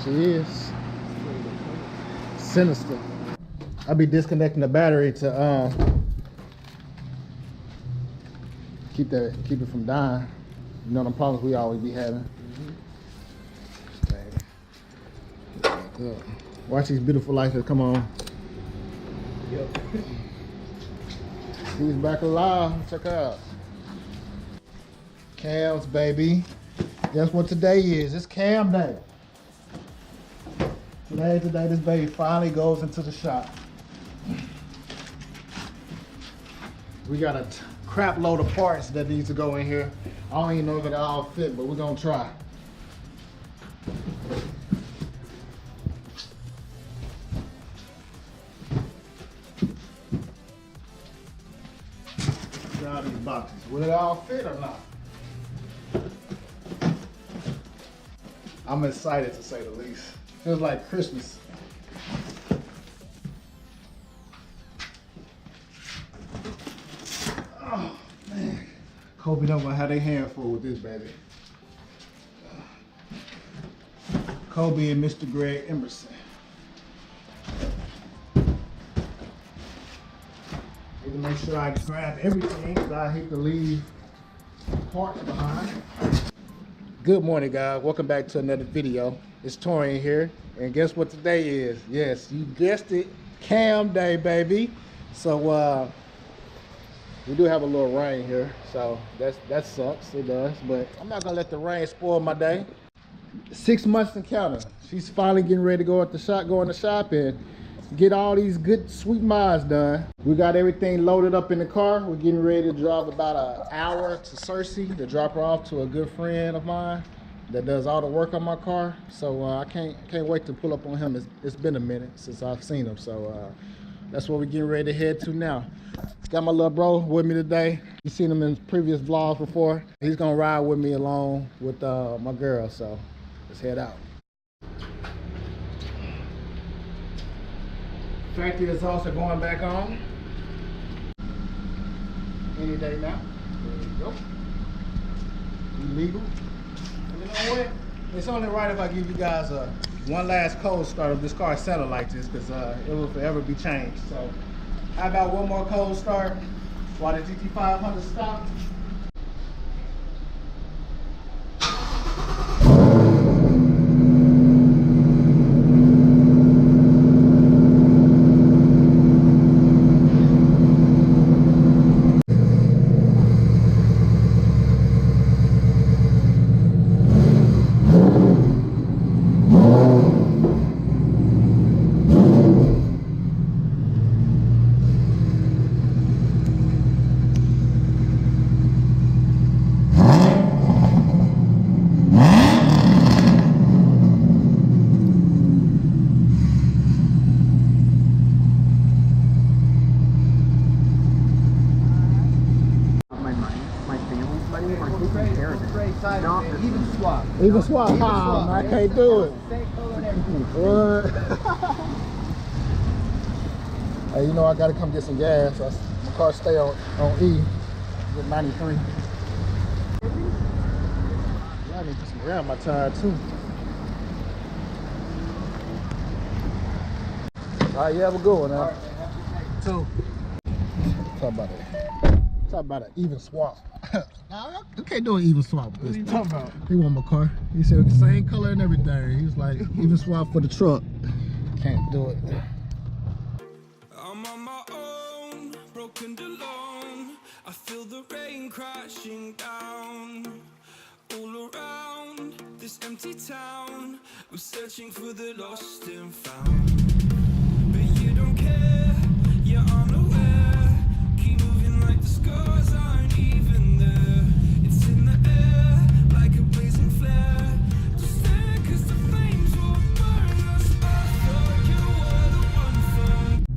She is. Sinister. I'll be disconnecting the battery to keep it from dying. You know the problems we always be having. Watch these beautiful lights that come on. Yep. He's back alive. Check her out. Cams, baby. Guess what today is? It's Cam day. Today, this baby finally goes into the shop. We got a crap load of parts that needs to go in here. I don't even know if it all fit, but we're gonna try. Try these boxes. Will it all fit or not? I'm excited to say the least. Feels like Christmas. Oh man, Kobe don't gonna have their hand full with this baby. Kobe and Mr. Greg Emerson. Need to make sure I grab everything because I hate to leave parts behind. Good morning, guys. Welcome back to another video. It's Torian here, and guess what today is? Yes, you guessed it, Cam Day, baby. So we do have a little rain here, so that sucks. It does, but I'm not gonna let the rain spoil my day. 6 months and counting. She's finally getting ready to go in the shop and get all these good sweet miles done. We got everything loaded up in the car. We're getting ready to drive about an hour to Cersei to drop her off to a good friend of mine that does all the work on my car. So I can't wait to pull up on him. It's been a minute since I've seen him, so that's what we're getting ready to head to now. Got my little bro with me today. You've seen him in previous vlogs before. He's gonna ride with me along with my girl, so let's head out. Factory exhaust are going back on. Any day now. There you go. Illegal. And you know what? It's only right if I give you guys one last cold start of this car settled like this, because it will forever be changed. So how about one more cold start while the GT500 stops? Even swap. Oh, I can't do it. What? Hey, you know I gotta come get some gas. My car stay on E. Get 93. I need to put some air on my tire too. Alright, you have a good one now. Two. Talk about an even swap. You can't do an even swap. What are you talking about? He want my car. He said the same color and everything. He was like, even swap for the truck. Can't do it. I'm on my own, broken alone. I feel the rain crashing down. All around this empty town, we're searching for the lost and found. But you don't care, you're unaware. Keep moving like the scars aren't even there. It's in the air, like a blazing flare. Just stare, cause the flames will burn us. I thought you were the one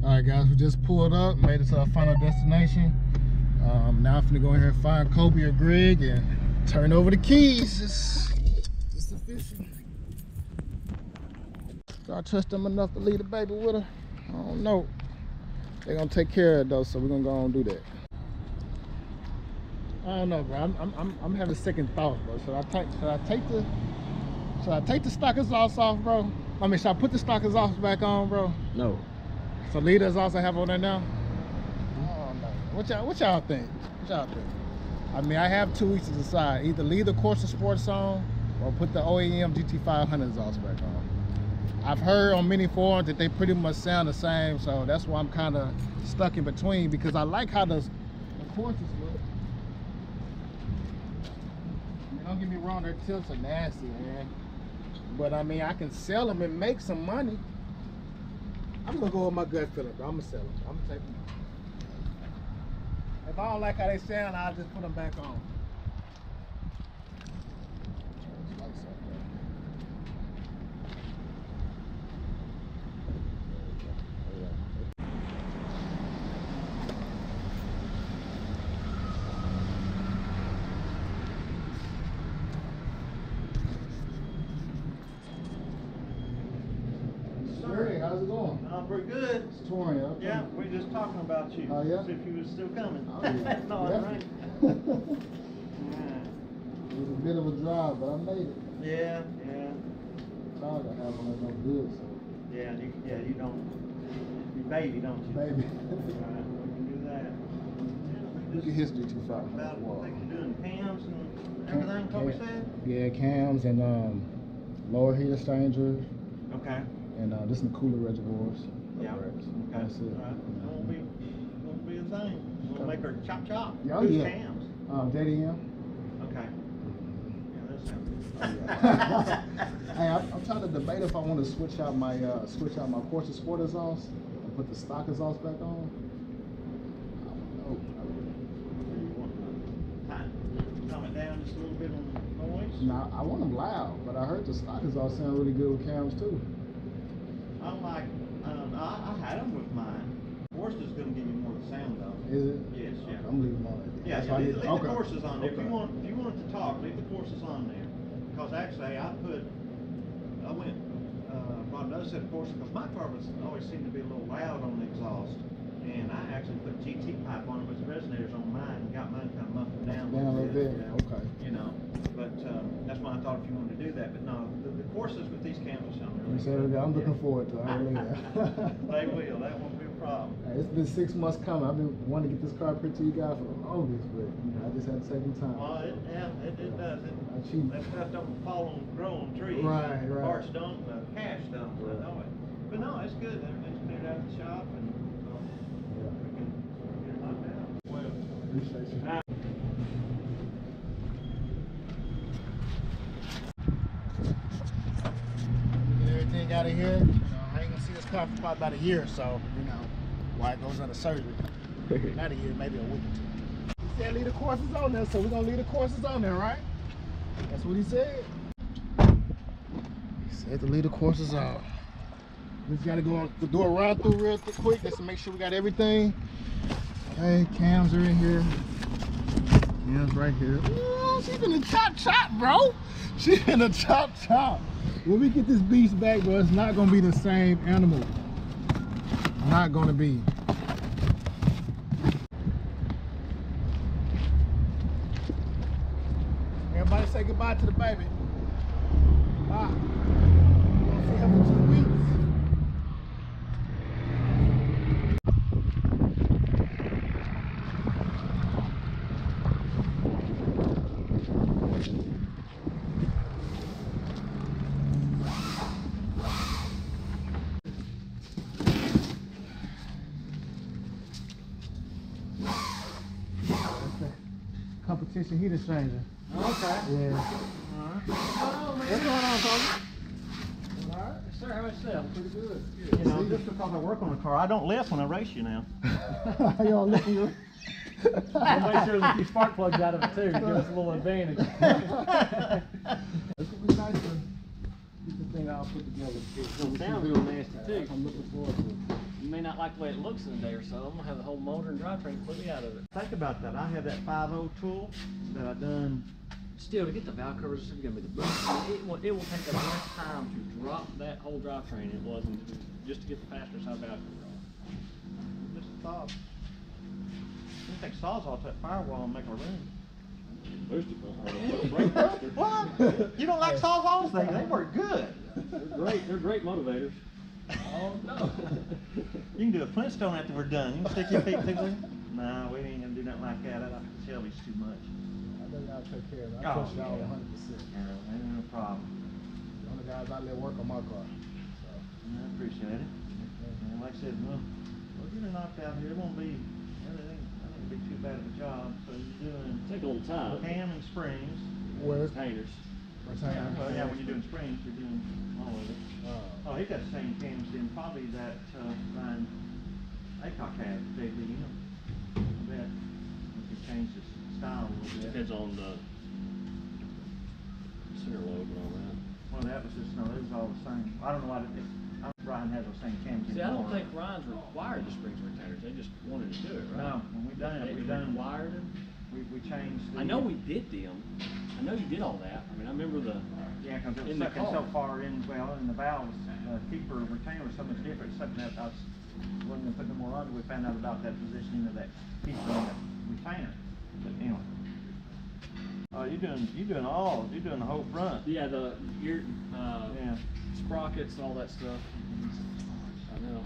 for. Alright guys, we just pulled up, made it to our final destination. Now I'm finna go in here and find Kobe or Greg and turn over the keys. It's official. Do I trust them enough to leave the baby with her? I don't know. They're gonna take care of it though, so we're gonna go and do that. I don't know, bro. I'm having second thoughts, bro. Should I take Should I take the stock exhaust off, bro? I mean, should I put the stock exhaust back on, bro? No. So lead exhaust I have on there now? Oh no. What y'all think? What y'all think? I mean, I have 2 weeks to decide. Either leave the Corsa Sports on or put the OEM GT500 exhaust back on. I've heard on many forums that they pretty much sound the same, so that's why I'm kind of stuck in between, because I like how the Corsas look. I mean, don't get me wrong, their tips are nasty, man. But I mean, I can sell them and make some money. I'm gonna go with my gut feeling, bro. I'm gonna sell them. I'm gonna take them out. If I don't like how they sound, I'll just put them back on. Hey, how's it going? Pretty good. It's touring, okay. Yeah, we were just talking about you. Oh, yeah? See if you was still coming. Oh, yeah. No, Yeah. right. It was a bit of a drive, but I made it. Yeah, yeah, Tired of having it no good, so yeah. You don't. You baby, don't you? maybe. Right, we can do that. Look at his GT500. About Wow. like you're doing cams and everything. What we said? Yeah, cams and lower heat exchanger, Okay. and just some cooler reservoirs. Yeah. Okay. Okay. That's it. All right. That won't be a thing. We'll make her chop. Yeah, oh, Who's yeah. cams? JDM. Okay. Yeah, that sounds Hey, I'm trying to debate if I want to switch out my Corsa Sport exhaust and put the stock exhaust back on. I don't know. You want to calm it down just a little bit on the noise? Now I want them loud, but I heard the stock exhaust sound really good with cams too. I'm like, I had them with mine. Corsa's going to give you more of the sound though. Is it? Yes, yeah. Okay, I'm leaving them on it. Yeah, That's why I leave need- the okay. Corsas on there. Okay. If you want it to talk, leave the Corsas on there. Because actually, I went, I noticed that Corsa, because my car always seemed to be a little loud on the exhaust. And I actually put GT pipe on it with the resonators on mine and got mine kind of muffled down Down a little bit, you know, okay. You know, but that's why I thought if you wanted to do that. But no, the Corsas with these cameras sound really good. I'm looking forward to it. I really am. They will. That won't be a problem. Hey, it's been 6 months coming. I've been wanting to get this car put to you guys for the longest, but I just had to take some time. Well, it does. I cheat. That stuff don't fall on grow on trees. Right, The right. parts don't, the cash don't. I know it. But no, it's good. Everything's cleared out of the shop, and we can get it knocked out. Well, Appreciate you. Get everything out of here. I ain't gonna see this car for probably about a year or so, while it goes under surgery. Not a year, maybe a week or two. He said leave the courses on there, so we're gonna leave the courses on there, right? That's what he said. He said to leave the courses on. We just gotta go do a run through real quick just to make sure we got everything. Okay, cams are in here. Cams right here. Ooh, she's in the chop, bro. She's in the chop. When we get this beast back, bro, it's not gonna be the same animal. Not gonna be. Everybody say goodbye to the baby. Bye. We're gonna see her for 2 weeks. Competition heat exchanger. okay. Yeah. What's going on, folks? Alright. Sir, how much yourself? Pretty good. You know, just because I work on a car, I don't lift when I race you now. How y'all looking? We'll make sure there's a few spark plugs out of it too, to give us a little advantage. It's gonna be nice to get the thing all put together. It's gonna sound real nasty too. I'm looking forward to it. You may not like the way it looks in a day or so. I'm gonna have the whole motor and drivetrain completely out of it. Think about that. I have that 5.0 tool that I done. Still, to get the valve covers, it's gonna be the best. It will take us less time to drop that whole drivetrain than it was just to get the faster side valve cover on. Just thought. You take Sawzall to that firewall and make a room. Boosted pump, or the brake booster. What? You don't like Sawzalls? They work good. They're great motivators. Oh no. You can do a Flintstone after we're done. You can stick your feet through there. No, we ain't gonna do nothing like that. I like the Shelby's too much. I know y'all take care of it. I Oh, trust y'all yeah. 100%. Yeah, ain't no problem. One of the guys out there work on my car. So. I appreciate it. And like I said, well, we're getting knocked out here. It won't be, everything, I think it'll be too bad of a job. So you're doing Take a little time. cam and springs. Where's Containers. Well, yeah, when you're doing springs, you're doing all of it. Oh, Oh, he got the same cams in probably that Ryan Aycock had, JD, you know. I bet. If he changed his style a little bit. Depends on the center lobe and all that. Well, that was just, no, it was all the same. I don't know why, Ryan has those same cams See, I don't anymore. think Ryan's required the springs retainers. They just wanted to do it, right? No, when we done it, They we done, required them. we changed the. I know we did them. I know you did all that. I mean, I remember the. Yeah, because it was in the sucking so car. far in, well, in the valves, keeper retainer was so much different, something that I wasn't gonna put no more on it. We found out about that positioning of that keeper on the retainer. But anyway. Oh, you're doing the whole front. Yeah, the gear, Yeah. sprockets, all that stuff. I know.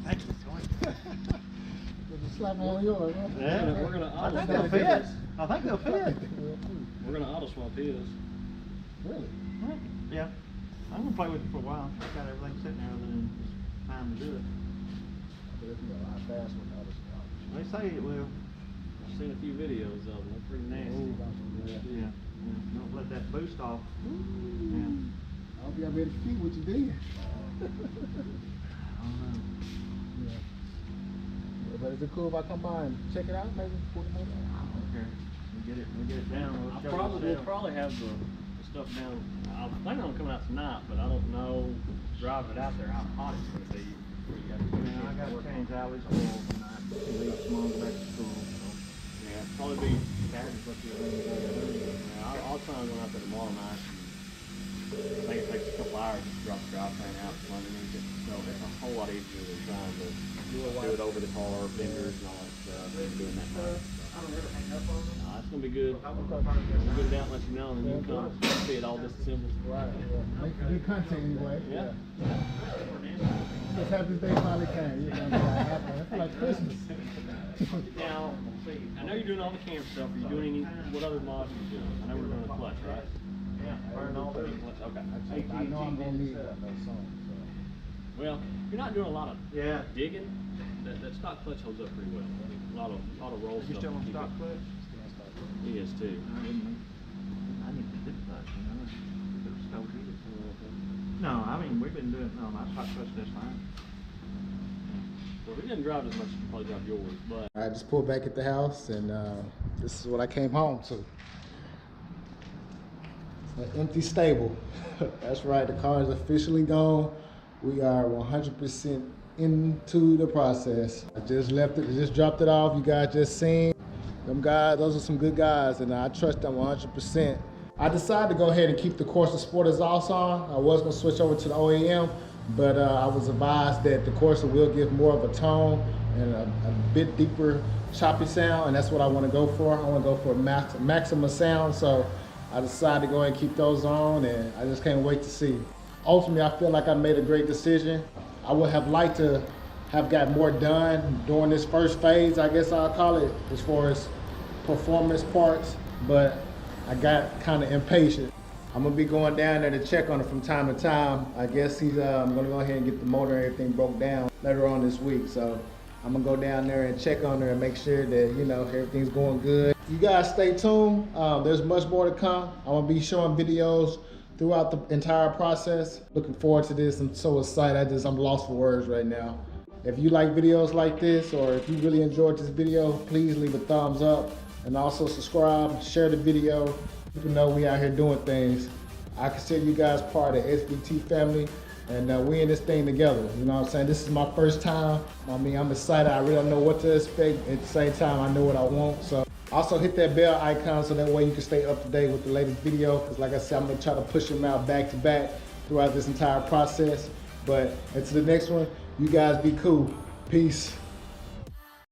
Thank you, Tony. just slap me on yours, huh? Yeah. We're gonna I auto think swap they'll fit. his. I think they'll fit. We're gonna auto swap his. Really? Yeah. I'm gonna play with it for a while. I've got everything sitting there other than just time to do it. But it'd be a lot faster with others. They say it will. I've seen a few videos of them. They're pretty nasty. Yeah. Don't let that boost off. Yeah. I hope y'all ready to see what you did. I don't know. Yeah. But is it cool if I come by and check it out? Maybe 40 minutes? Okay. We get it down. We'll show you We'll the probably have the stuff down. I'm planning on coming out tonight, but I don't know, driving it out there, how hot it's gonna be. Yeah, I gotta change Allie's oil tonight. She leaves tomorrow to go back to school, so. Yeah, probably be Saturday, but yeah, I'll try and go out there tomorrow night. I think it takes a couple hours to drop the drivetrain out from underneath it, so it's a whole lot easier than trying to do it over the car, fenders and all that stuff, and doing that night. I don't ever hang up on them. Nah, it's gonna be good. We'll get it out and let you know, and then you come see it all disassembled. Right, yeah. Make good content anyway. Yeah. Just happy they finally came. You know, I feel like Christmas. Now, I know you're doing all the cam stuff. Are you doing any, what other mods are you doing? I know we're doing a clutch, right? Yeah, burn all those. Okay. I know I'm gonna need that though soon. Well, you're not doing a lot of Yeah. digging. That stock clutch holds up pretty well. A lot of roll You stuff. still on to keep stock it. clutch? He is too. I need to do clutch, you know. They're so good. No, I mean, we've been doing, no, my stock clutch does fine. Well, he doesn't drive as much as you probably drive yours, but. I just pulled back at the house, and this is what I came home to. An empty stable. That's right, the car is officially gone. We are 100% into the process. I just left it, just dropped it off. You guys just seen. Them guys, those are some good guys, and I trust them 100%. I decided to go ahead and keep the Corsa Sport exhaust on. I was gonna switch over to the OEM, but I was advised that the Corsa will give more of a tone and a bit deeper choppy sound, and that's what I wanna go for. I wanna go for a maximum sound, so I decided to go ahead and keep those on, and I just can't wait to see. Ultimately, I feel like I made a great decision. I would have liked to have got more done during this first phase, I guess I'll call it, as far as performance parts, but I got kind of impatient. I'm gonna be going down there to check on it from time to time. I guess I'm gonna go ahead and get the motor and everything broke down later on this week. So I'm gonna go down there and check on her and make sure that, you know, everything's going good. You guys stay tuned. There's much more to come. I'm gonna be showing videos throughout the entire process. Looking forward to this. I'm so excited. I'm lost for words right now. If you like videos like this, or if you really enjoyed this video, please leave a thumbs up and also subscribe, share the video. People know we out here doing things. I consider you guys part of the SBT family, and we in this thing together. You know what I'm saying? This is my first time. I mean, I'm excited. I really don't know what to expect. At the same time, I know what I want. So also hit that bell icon so that way you can stay up to date with the latest video. Because like I said, I'm gonna try to push them out back to back throughout this entire process. But until the next one, you guys be cool. Peace.